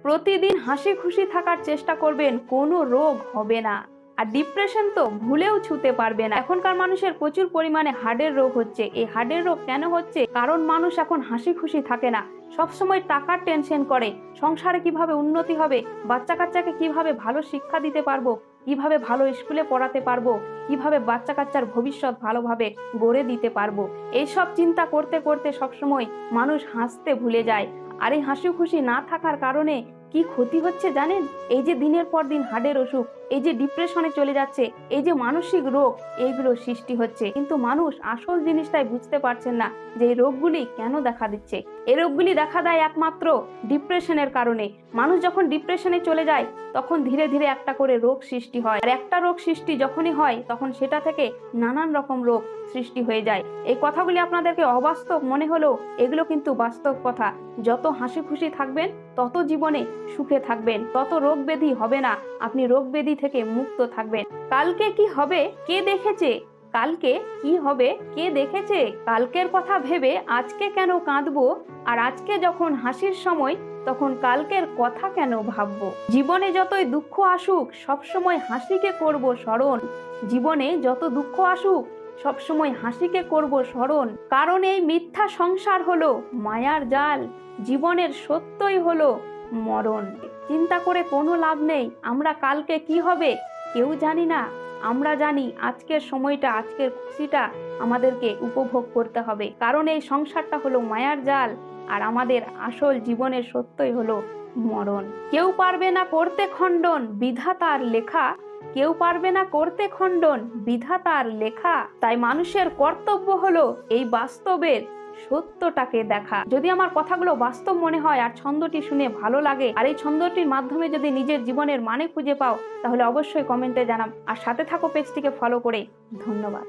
প্রতিদিন হাসি খুশি থাকার চেষ্টা করবেন, কোনো রোগ হবে না। আর ডিপ্রেশন তো ভুলেও ছুঁতে পারবে না। এখনকার মানুষের প্রচুর পরিমাণে হার্টের রোগ হচ্ছে। এই হার্টের রোগ কেন হচ্ছে? কারণ মানুষ এখন হাসি খুশি থাকে না, সবসময় টাকার টেনশন করে। সংসারে কিভাবে উন্নতি হবে, বাচ্চা কাচ্চাকে কিভাবে ভালো শিক্ষা দিতে পারবো, কিভাবে ভালো স্কুলে পড়াতে পারবো, কিভাবে বাচ্চা কাচ্চার ভবিষ্যৎ ভালোভাবে গড়ে দিতে পারবো, এইসব চিন্তা করতে করতে সবসময় মানুষ হাসতে ভুলে যায়। আর এই হাসি খুশি না থাকার কারণে কি ক্ষতি হচ্ছে জানেন? এই যে দিনের পর দিন হার্টের অসুখ, এই যে ডিপ্রেশনে চলে যাচ্ছে, এই যে মানসিক রোগ, এইগুলো সৃষ্টি হচ্ছে। কিন্তু মানুষ আসল জিনিসটাই বুঝতে পারছেন না যে এই রোগগুলি কেন দেখা দিচ্ছে। এই রোগগুলি দেখা দেয় একমাত্র ডিপ্রেশনের কারণে। মানুষ যখন ডিপ্রেশনে চলে যায় তখন ধীরে ধীরে একটা করে রোগ সৃষ্টি হয়। আর একটা রোগ সৃষ্টি যখনই হয় তখন সেটা থেকে নানান রকম রোগ সৃষ্টি হয়ে যায়। এই কথাগুলি আপনাদেরকে অবাস্তব মনে হলেও এগুলো কিন্তু বাস্তব কথা। যত হাসি খুশি থাকবেন তত জীবনে সুখে থাকবেন, তত রোগ ব্যাধি হবে না, আপনি রোগ ব্যাধি থেকে মুক্ত থাকবেন। কালকে কি হবে কে দেখেছে? কালকে কি হবে কে দেখেছে? কালকের কথা ভেবে আজকে কেন কাঁদবো? আর আজকে যখন হাসির সময় তখন কালকের কথা কেন ভাববো? জীবনে যতই দুঃখ আসুক সবসময় হাসিকে করব স্মরণ। জীবনে যত দুঃখ আসুক সবসময় হাসিকে করব স্মরণ। কারণ এই মিথ্যা সংসার হলো মায়ার জাল, জীবনের সত্যই হলো মরণ। চিন্তা করে কোনো লাভ নেই, আমরা কালকে কি হবে কেউ জানি না। আমরা জানি আজকের সময়টা, আজকের খুশিটা আমাদেরকে উপভোগ করতে হবে। কারণ এই সংসারটা হলো মায়ার জাল, আর আমাদের আসল জীবনের সত্যই হলো মরণ। কেউ পারবে না করতে খণ্ডন বিধাতার লেখা, কেউ পারবে না করতে খণ্ডন বিধাতার লেখা। তাই মানুষের কর্তব্য হলো এই বাস্তবের সত্যটাকে দেখা। যদি আমার কথাগুলো বাস্তব মনে হয় আর ছন্দটি শুনে ভালো লাগে, আর এই ছন্দটির মাধ্যমে যদি নিজের জীবনের মানে খুঁজে পাও, তাহলে অবশ্যই কমেন্টে জানাও। আর সাথে থাকো পেজটিকে ফলো করে। ধন্যবাদ।